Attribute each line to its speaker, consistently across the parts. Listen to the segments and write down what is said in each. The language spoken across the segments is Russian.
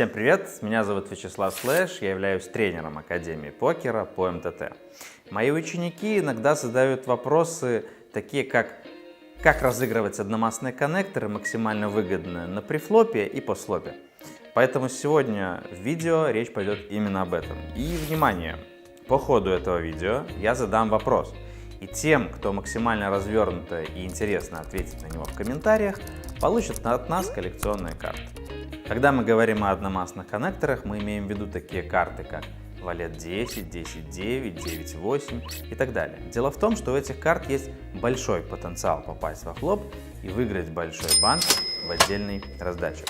Speaker 1: Всем привет, меня зовут Вячеслав Слэш, я являюсь тренером Академии покера по МТТ. Мои ученики иногда задают вопросы, такие как разыгрывать одномастные коннекторы максимально выгодно на префлопе и постфлопе. Поэтому сегодня в видео речь пойдет именно об этом. И, внимание, по ходу этого видео я задам вопрос. И тем, кто максимально развернуто и интересно ответит на него в комментариях, получат от нас коллекционные карты. Когда мы говорим о одномастных коннекторах, мы имеем в виду такие карты, как Валет 10, 10-9, 9-8 и так далее. Дело в том, что у этих карт есть большой потенциал попасть во флоп и выиграть большой банк в отдельной раздаче.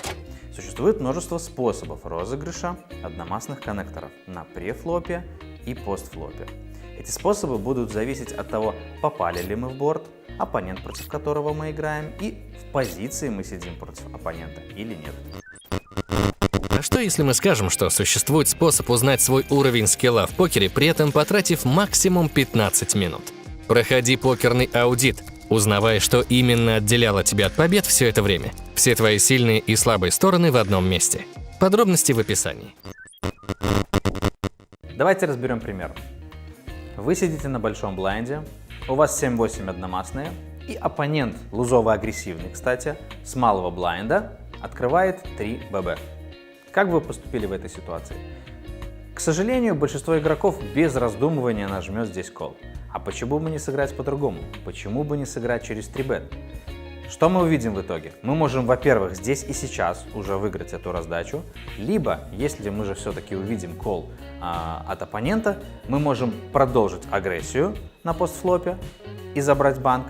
Speaker 1: Существует множество способов розыгрыша одномастных коннекторов на префлопе и постфлопе. Эти способы будут зависеть от того, попали ли мы в борт, оппонент, против которого мы играем, и в позиции мы сидим против оппонента или нет.
Speaker 2: А что если мы скажем, что существует способ узнать свой уровень скилла в покере, при этом потратив максимум 15 минут? Проходи покерный аудит, узнавая, что именно отделяло тебя от побед все это время. Все твои сильные и слабые стороны в одном месте. Подробности в описании.
Speaker 1: Давайте разберем пример. Вы сидите на большом блайнде, у вас 7-8 одномастные, и оппонент, лузово-агрессивный, кстати, с малого блайнда открывает 3 ББ. Как вы поступили в этой ситуации? К сожалению, большинство игроков без раздумывания нажмет здесь кол. А почему бы не сыграть по-другому? Почему бы не сыграть через 3-бет? Что мы увидим в итоге? Мы можем, во-первых, здесь и сейчас уже выиграть эту раздачу, либо, если мы же все-таки увидим кол от оппонента, мы можем продолжить агрессию на постфлопе и забрать банк,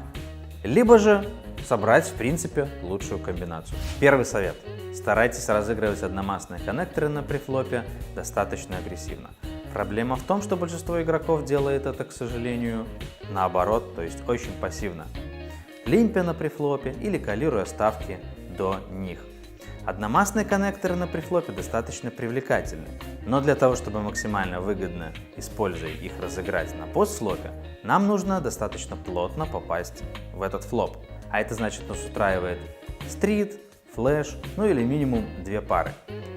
Speaker 1: либо же собрать, в принципе, лучшую комбинацию. Первый совет. Старайтесь разыгрывать одномастные коннекторы на префлопе достаточно агрессивно. Проблема в том, что большинство игроков делает это, к сожалению, наоборот, то есть очень пассивно. Лимпя на префлопе или калируя ставки до них. Одномастные коннекторы на префлопе достаточно привлекательны, но для того, чтобы максимально выгодно, используя их, разыграть на постфлопе, нам нужно достаточно плотно попасть в этот флоп. А это значит, нас устраивает стрит, флэш, ну или минимум 2 пары.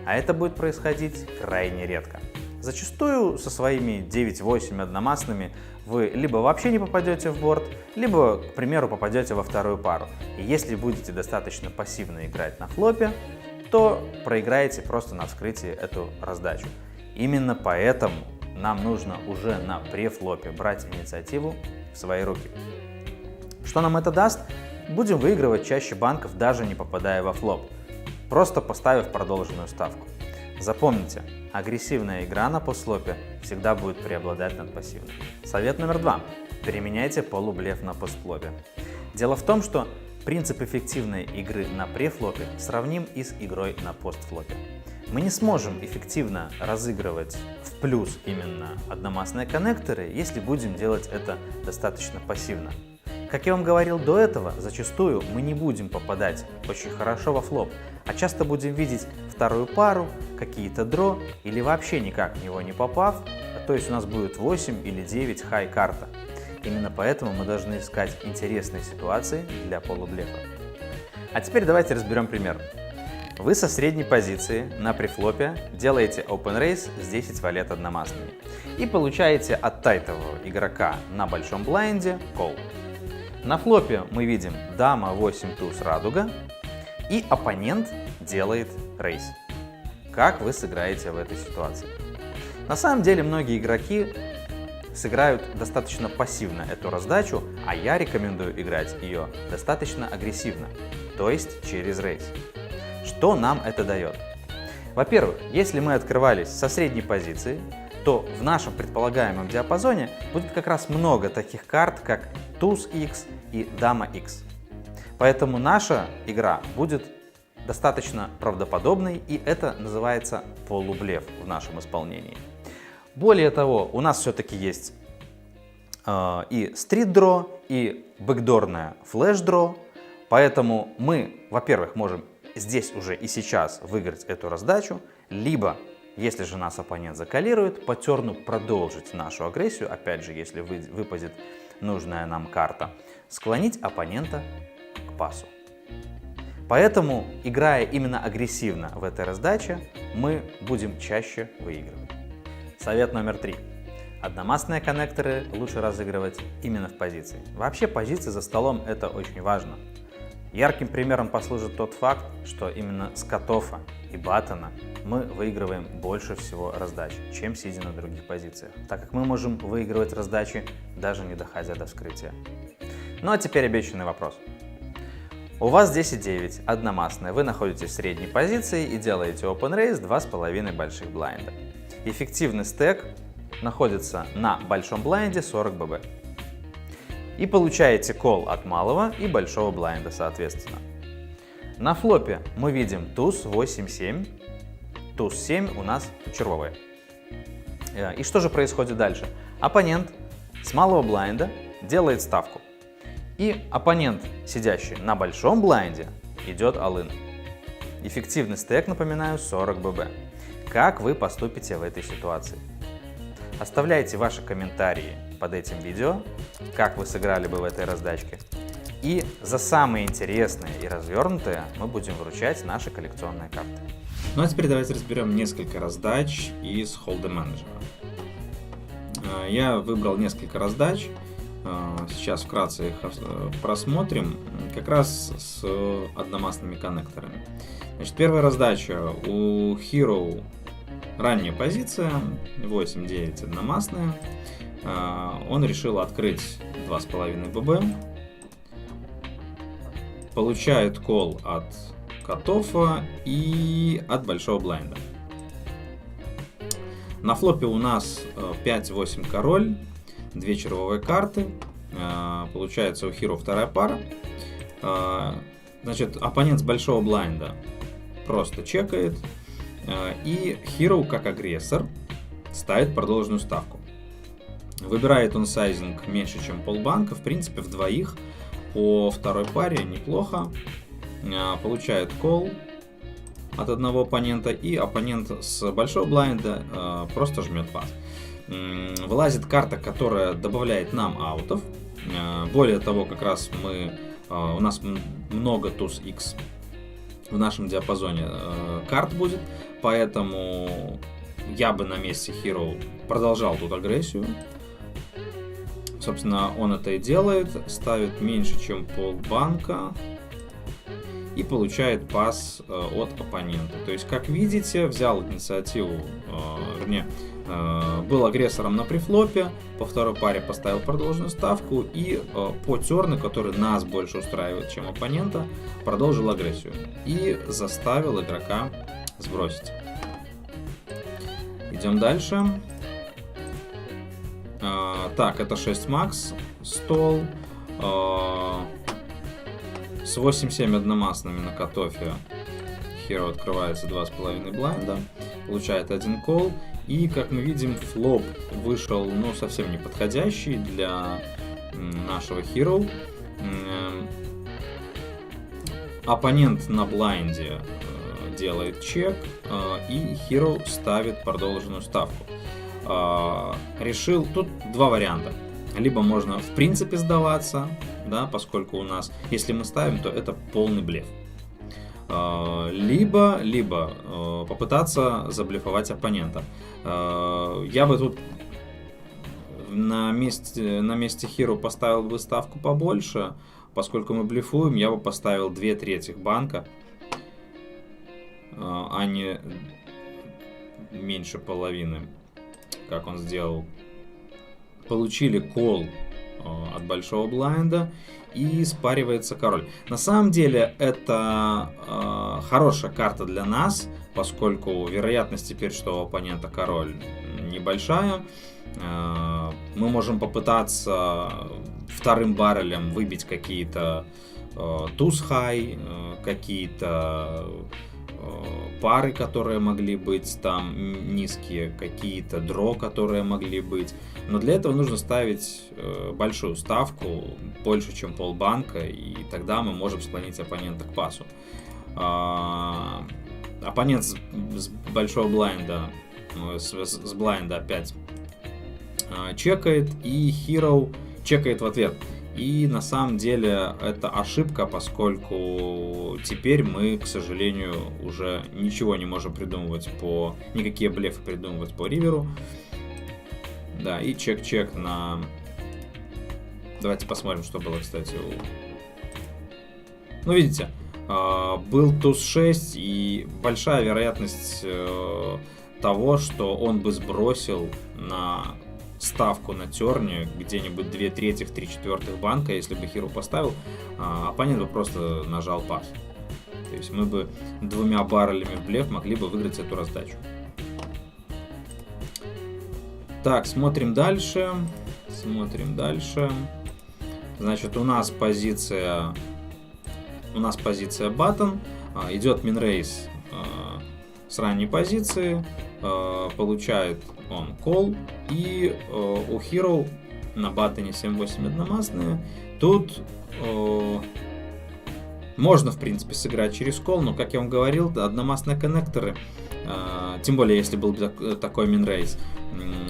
Speaker 1: А это будет происходить крайне редко. Зачастую со своими 9-8 одномастными вы либо вообще не попадете в борт, либо, к примеру, попадете во вторую пару. И если будете достаточно пассивно играть на флопе, то проиграете просто на вскрытии эту раздачу. Именно поэтому нам нужно уже на префлопе брать инициативу в свои руки. Что нам это даст? Будем выигрывать чаще банков, даже не попадая во флоп, просто поставив продолженную ставку. Запомните, агрессивная игра на постфлопе всегда будет преобладать над пассивной. Совет номер 2. Применяйте полублеф на постфлопе. Дело в том, что принцип эффективной игры на префлопе сравним и с игрой на постфлопе. Мы не сможем эффективно разыгрывать в плюс именно одномастные коннекторы, если будем делать это достаточно пассивно. Как я вам говорил до этого, зачастую мы не будем попадать очень хорошо во флоп, а часто будем видеть вторую пару, какие-то дро или вообще никак в него не попав, то есть у нас будет 8 или 9 хай-карта. Именно поэтому мы должны искать интересные ситуации для полублефа. А теперь давайте разберем пример. Вы со средней позиции на префлопе делаете open race с 10 валет одномастными и получаете от тайтового игрока на большом блайнде кол. На флопе мы видим дама 8 туз радуга, и оппонент делает рейс. Как вы сыграете в этой ситуации? На самом деле многие игроки сыграют достаточно пассивно эту раздачу, а я рекомендую играть ее достаточно агрессивно, то есть через рейс. Что нам это дает? Во-первых, если мы открывались со средней позиции, то в нашем предполагаемом диапазоне будет как раз много таких карт, как туз X и дама X. Поэтому наша игра будет достаточно правдоподобной, и это называется полублеф в нашем исполнении. Более того, у нас все-таки есть и стрит-дро, и бэкдорная флэш-дро, поэтому мы, во-первых, можем здесь уже и сейчас выиграть эту раздачу, либо, если же нас оппонент закалирует, по терну продолжить нашу агрессию, опять же, если выпадет нужная нам карта, склонить оппонента к пасу. Поэтому, играя именно агрессивно в этой раздаче, мы будем чаще выигрывать. Совет номер 3. Одномастные коннекторы лучше разыгрывать именно в позиции. Вообще позиции за столом — это очень важно. Ярким примером послужит тот факт, что именно с кат-оффа и баттона мы выигрываем больше всего раздач, чем сидя на других позициях, так как мы можем выигрывать раздачи, даже не доходя до вскрытия. Ну а теперь обещанный вопрос. У вас 10-9, одномастная, вы находитесь в средней позиции и делаете open raise 2,5 больших блайнда. Эффективный стек находится на большом блайнде 40 ББ. И получаете кол от малого и большого блайнда соответственно. На флопе мы видим туз 8-7, туз 7 у нас червовые. И что же происходит дальше? Оппонент с малого блайнда делает ставку. И оппонент, сидящий на большом блайнде, идет all-in. Эффективный стек, напоминаю, 40 ББ. Как вы поступите в этой ситуации? Оставляйте ваши комментарии под этим видео, как вы сыграли бы в этой раздачке. И за самые интересные и развернутые мы будем вручать наши коллекционные карты.
Speaker 3: Ну а теперь давайте разберем несколько раздач из Hold'em Manager. Я выбрал несколько раздач. Сейчас вкратце их просмотрим, как раз с одномастными коннекторами. Значит, первая раздача у Hero ранняя позиция, 8-9 одномастная. Он решил открыть 2,5 ББ. Получает кол от кат-оффа и от большого блайнда. На флопе у нас 5-8 король, 2 червовые карты. Получается у Hero вторая пара. Значит, оппонент с большого блайнда просто чекает. И Hero, как агрессор, ставит продолженную ставку. Выбирает он сайзинг меньше, чем полбанка. В принципе, в двоих по второй паре неплохо. Получает кол от одного оппонента. И оппонент с большого блайнда просто жмет пас. Вылазит карта, которая добавляет нам аутов. Более того, как раз у нас много туз X в нашем диапазоне карт будет, поэтому я бы на месте Hero продолжал тут агрессию. Собственно, он это и делает, ставит меньше, чем полбанка и получает пас от оппонента. То есть, как видите, взял инициативу, был агрессором на префлопе, по второй паре поставил продолженную ставку и по терну, который нас больше устраивает, чем оппонента, продолжил агрессию и заставил игрока сбросить. Идем дальше. Так, это 6 макс стол. С 8-7 одномастными на кат-оффе Hero открывается 2,5 блайнда, получает один кол. И, как мы видим, флоп вышел, совсем не подходящий для нашего Hero. Оппонент на блайнде делает чек, и Hero ставит продолженную ставку. Решил, тут два варианта. Либо можно в принципе сдаваться, да, поскольку у нас, если мы ставим, то это полный блеф. Либо попытаться заблефовать оппонента. Я бы тут на месте Hero поставил бы ставку побольше, поскольку мы блефуем, я бы поставил 2/3 банка, а не меньше половины, как он сделал. Получили кол от большого блайнда и спаривается король. На самом деле это хорошая карта для нас, поскольку вероятность теперь, что у оппонента король, небольшая. Мы можем попытаться вторым баррелем выбить какие-то туз-хай, какие-то пары, которые могли быть там низкие, какие-то дро, которые могли быть. Но для этого нужно ставить большую ставку, больше, чем полбанка, и тогда мы можем склонить оппонента к пасу. Оппонент с большого блайнда, с блайнда опять чекает, и Hero чекает в ответ. И на самом деле это ошибка, поскольку теперь мы, к сожалению, уже ничего не можем придумывать никакие блефы придумывать по риверу. Да, и чек-чек на... Давайте посмотрим, что было, кстати, Ну, видите, был туз 6, и большая вероятность того, что он бы сбросил на ставку на терне где-нибудь 2/3, 3/4 банка, если бы Hero поставил, оппонент бы просто нажал пас. То есть мы бы 2 баррелями в блеф могли бы выиграть эту раздачу. Так, смотрим дальше. Значит, у нас позиция баттон. Идет минрейс с ранней позиции. Получает он кол. И у Hero на баттоне 7-8 одномастные. Тут можно, в принципе, сыграть через кол, но, как я вам говорил, одномастные коннекторы, тем более, если был такой минрейс,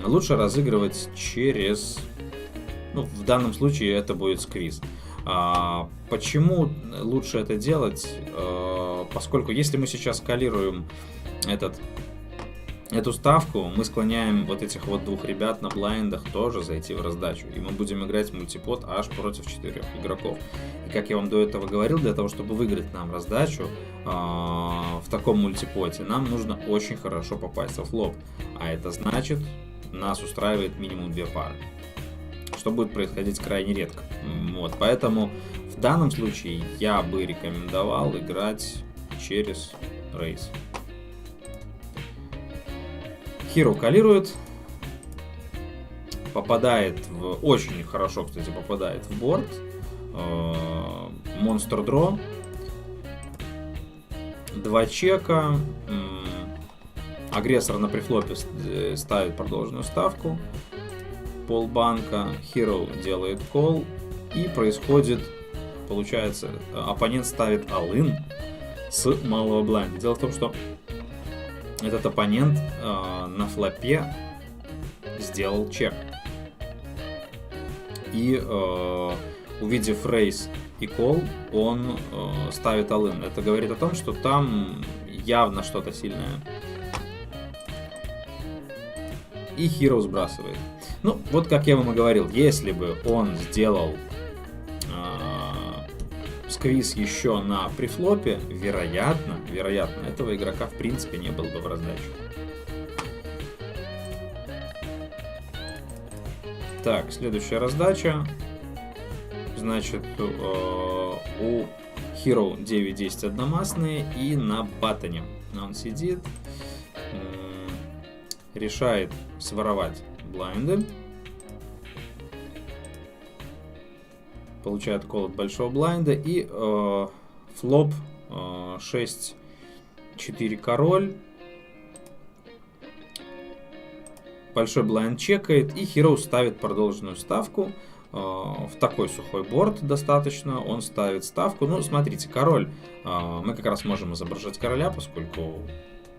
Speaker 3: лучше разыгрывать через... Ну, в данном случае это будет сквиз. Почему лучше это делать? Поскольку если мы сейчас скалируем эту ставку, мы склоняем вот этих вот 2 ребят на блайндах тоже зайти в раздачу. И мы будем играть мультипот аж против 4 игроков. И как я вам до этого говорил, для того, чтобы выиграть нам раздачу в таком мультипоте, нам нужно очень хорошо попасть во флоп. А это значит, нас устраивает минимум 2 пары. Что будет происходить крайне редко. Вот, поэтому в данном случае я бы рекомендовал играть через рейс. Hero калирует, очень хорошо, кстати, попадает в борт. Монстр дро, 2 чека, агрессор на префлопе ставит продолженную ставку, полбанка, Hero делает кол, и получается, оппонент ставит all-in с малого блайнда. Дело в том, что этот оппонент на флопе сделал чек. И увидев рейс и кол, он ставит all-in. Это говорит о том, что там явно что-то сильное. И Hero сбрасывает. Ну, вот как я вам и говорил, если бы он сделал сквиз еще на префлопе, вероятно, этого игрока в принципе не было бы в раздаче. Так, следующая раздача. Значит, у Hero 9-10 одномастные, и на баттоне он сидит, решает своровать блайнды. Получает кол от большого блайнда, и флоп 6-4 король. Большой блайнд чекает, и Hero ставит продолженную ставку. В такой сухой борт достаточно. Он ставит ставку. Ну, смотрите, король. Мы как раз можем изображать короля, поскольку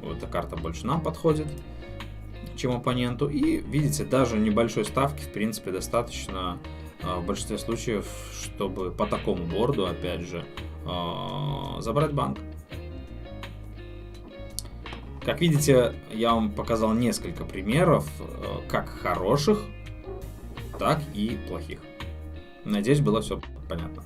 Speaker 3: эта карта больше нам подходит, чем оппоненту. И видите, даже небольшой ставки в принципе достаточно в большинстве случаев, чтобы по такому борду, опять же, забрать банк. Как видите, я вам показал несколько примеров, как хороших, так и плохих. Надеюсь, было все понятно.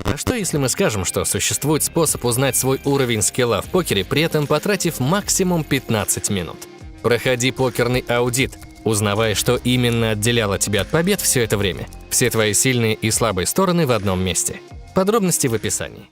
Speaker 2: А что если мы скажем, что существует способ узнать свой уровень скилла в покере, при этом потратив максимум 15 минут? Проходи покерный аудит, узнавая, что именно отделяло тебя от побед все это время. Все твои сильные и слабые стороны в одном месте. Подробности в описании.